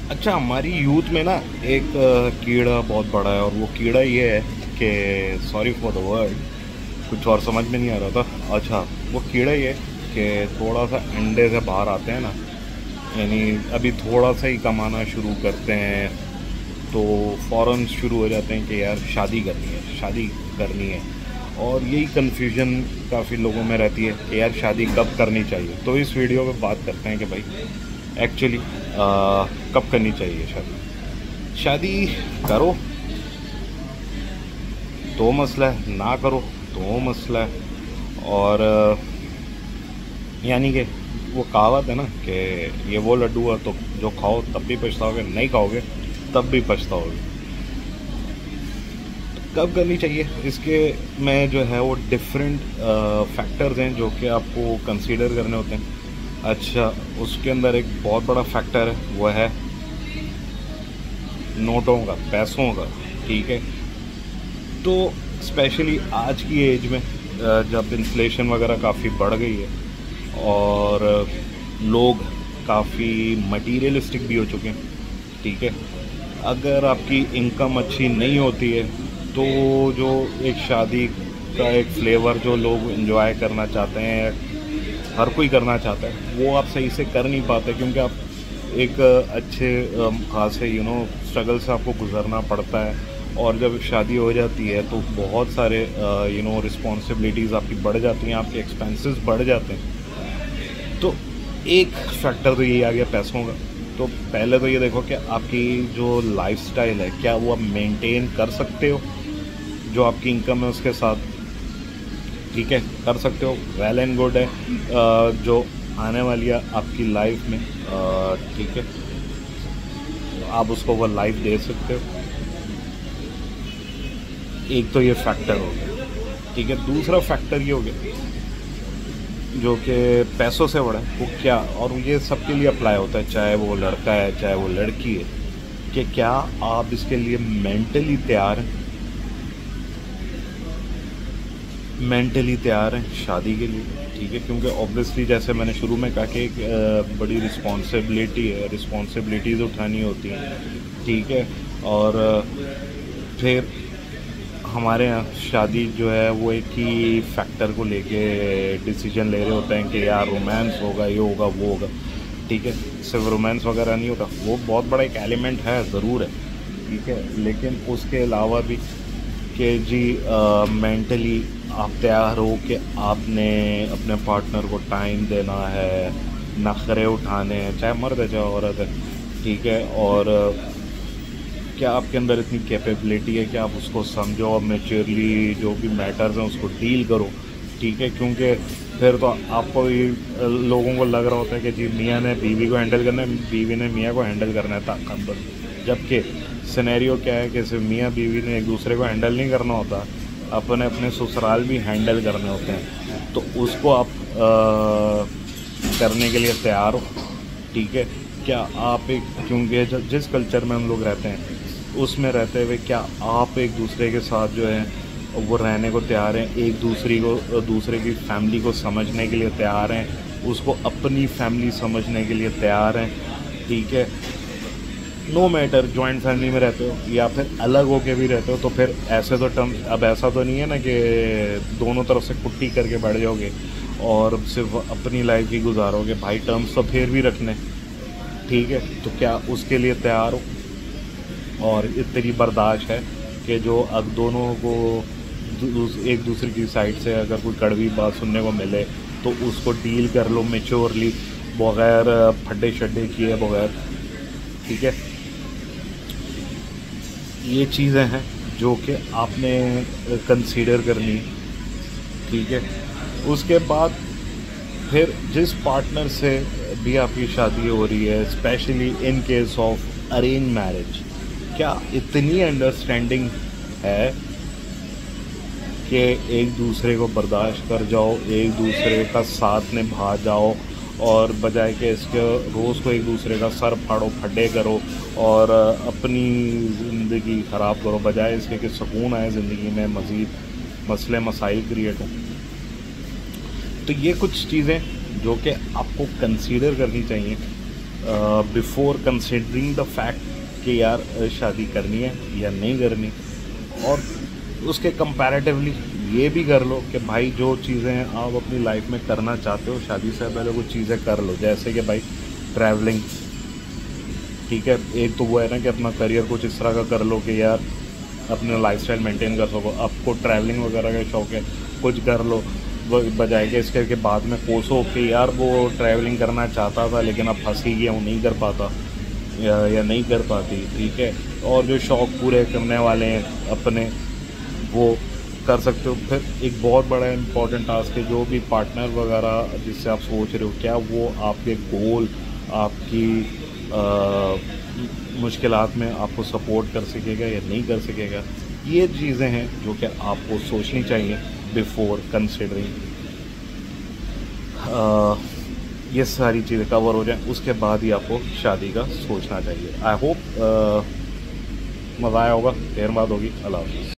अच्छा, हमारी यूथ में ना एक कीड़ा बहुत बड़ा है, और वो कीड़ा ये है कि सॉरी फॉर द वर्ड, कुछ और समझ में नहीं आ रहा था। अच्छा, वो कीड़ा ये है कि थोड़ा सा अंडे से बाहर आते हैं ना, यानी अभी थोड़ा सा ही कमाना शुरू करते हैं तो फ़ौरन शुरू हो जाते हैं कि यार शादी करनी है, शादी करनी है। और यही कन्फ्यूजन काफ़ी लोगों में रहती है कि यार शादी कब करनी चाहिए। तो इस वीडियो में बात करते हैं कि भाई एक्चुअली कब करनी चाहिए शादी। शादी करो तो मसला है, ना करो तो मसला है। और यानी कि वो कहावत है ना कि ये वो लड्डू है तो जो खाओ तब भी पछताओगे, नहीं खाओगे तब भी पछताओगे। कब करनी चाहिए इसके में जो है वो डिफरेंट फैक्टर्स हैं जो कि आपको कंसीडर करने होते हैं। अच्छा, उसके अंदर एक बहुत बड़ा फैक्टर है, वो है नोटों का, पैसों का। ठीक है, तो स्पेशली आज की एज में जब इन्फ्लेशन वगैरह काफ़ी बढ़ गई है और लोग काफ़ी मटीरियलिस्टिक भी हो चुके हैं। ठीक है, अगर आपकी इनकम अच्छी नहीं होती है तो जो एक शादी का एक फ्लेवर जो लोग एंजॉय करना चाहते हैं, हर कोई करना चाहता है, वो आप सही से कर नहीं पाते क्योंकि आप एक अच्छे खासे स्ट्रगल से आपको गुजरना पड़ता है। और जब शादी हो जाती है तो बहुत सारे रिस्पॉन्सिबिलिटीज़ आपकी बढ़ जाती हैं, आपके एक्सपेंसेस बढ़ जाते हैं। तो एक फैक्टर तो यही आ गया पैसों का। तो पहले तो ये देखो कि आपकी जो लाइफस्टाइल है क्या वो आप मेंटेन कर सकते हो जो आपकी इनकम है उसके साथ। ठीक है, कर सकते हो, वेल एंड गुड है। जो आने वाली है आपकी लाइफ में, ठीक है, आप उसको वो लाइफ दे सकते हो। एक तो ये फैक्टर हो गया। ठीक है, दूसरा फैक्टर ये हो गया जो कि पैसों से बड़ा है, वो क्या, और ये सबके लिए अप्लाई होता है, चाहे वो लड़का है चाहे वो लड़की है, कि क्या आप इसके लिए मेंटली तैयार हैं, मेंटली तैयार हैं शादी के लिए। ठीक है, क्योंकि ऑब्वियसली जैसे मैंने शुरू में कहा कि एक बड़ी रिस्पॉन्सिबिलिटी है, रिस्पॉन्सिबिलिटीज़ उठानी होती हैं। ठीक है, और फिर हमारे यहाँ शादी जो है वो एक ही फैक्टर को लेके डिसीजन ले रहे होते हैं कि यार रोमांस होगा, ये होगा, वो होगा। ठीक है, सिर्फ रोमांस वगैरह नहीं होता, वो बहुत बड़ा एक एलिमेंट है, ज़रूर है। ठीक है, लेकिन उसके अलावा भी कि जी मेंटली आप तैयार हो कि आपने अपने पार्टनर को टाइम देना है, नखरे उठाने हैं, चाहे मर्द है चाहे औरत है। ठीक है, और क्या आपके अंदर इतनी कैपेबिलिटी है कि आप उसको समझो और मेच्योरली जो भी मैटर्स हैं उसको डील करो। ठीक है, क्योंकि फिर तो आपको भी लोगों को लग रहा होता है कि जी मियाँ ने बीवी को हैंडल करना है, बीवी ने मियाँ को हैंडल करना है ताकतवर। जबकि सिनेरियो क्या है कि सिर्फ मियाँ बीवी ने एक दूसरे को हैंडल नहीं करना होता, अपने अपने ससुराल भी हैंडल करने होते हैं। तो उसको आप करने के लिए तैयार हो। ठीक है, क्या आप एक, क्योंकि जिस कल्चर में हम लोग रहते हैं उसमें रहते हुए क्या आप एक दूसरे के साथ जो है वो रहने को तैयार हैं, एक दूसरे की फैमिली को समझने के लिए तैयार हैं, उसको अपनी फैमिली समझने के लिए तैयार हैं। ठीक है, नो मैटर जॉइंट फैमिली में रहते हो या फिर अलग होके भी रहते हो, तो फिर ऐसे तो टर्म, अब ऐसा तो नहीं है ना कि दोनों तरफ से कुट्टी करके बैठ जाओगे और सिर्फ अपनी लाइफ ही गुजारोगे। भाई टर्म्स तो फिर भी रखने। ठीक है, तो क्या उसके लिए तैयार हो, और इतनी बर्दाश्त है कि जो अब दोनों को एक दूसरे की साइड से अगर कोई कड़वी बात सुनने को मिले तो उसको डील कर लो मेच्योरली, बगैर फड्डे शड्डे किए बगैर। ठीक है, ये चीज़ें हैं जो कि आपने कंसीडर करनी है। ठीक है, उसके बाद फिर जिस पार्टनर से भी आपकी शादी हो रही है, specially in case of arrange marriage, क्या इतनी अंडरस्टैंडिंग है कि एक दूसरे को बर्दाश्त कर जाओ, एक दूसरे का साथ निभा जाओ, और बजाय कि इसके रोज़ को एक दूसरे का सर फाड़ो, फड्डे करो और अपनी ज़िंदगी ख़राब करो, बजाय इसके कि सुकून आए ज़िंदगी में, मज़ीद मसले मसाइल क्रिएट हों। तो ये कुछ चीज़ें जो कि आपको कंसीडर करनी चाहिए बिफोर कंसिडरिंग द फैक्ट कि यार शादी करनी है या नहीं करनी, और उसके कंपैरेटिवली ये भी कर लो कि भाई जो चीज़ें आप अपनी लाइफ में करना चाहते हो शादी से पहले वो चीज़ें कर लो। जैसे कि भाई ट्रैवलिंग, ठीक है, एक तो वो है ना कि अपना करियर कुछ इस तरह का कर लो कि यार अपना लाइफस्टाइल मेंटेन कर सको। आपको ट्रैवलिंग वगैरह का शौक है, कुछ कर लो, बजाय के इसके के बाद में कोसो कि यार वो ट्रैवलिंग करना चाहता था लेकिन अब फंस ही गया हूँ, नहीं कर पाता या नहीं कर पाती, ठीक है। और जो शौक़ पूरे करने वाले हैं अपने, वो कर सकते हो। फिर एक बहुत बड़ा इम्पोर्टेंट टास्क है, जो भी पार्टनर वगैरह जिससे आप सोच रहे हो, क्या वो आपके गोल, आपकी मुश्किलात में आपको सपोर्ट कर सकेगा या नहीं कर सकेगा। ये चीज़ें हैं जो कि आपको सोचनी चाहिए बिफोर कंसिडरिंग। ये सारी चीज़ें कवर हो जाएं, उसके बाद ही आपको शादी का सोचना चाहिए। आई होप मज़ा आया होगा। देर बाद होगी। अल्लाह हाफ़िज़।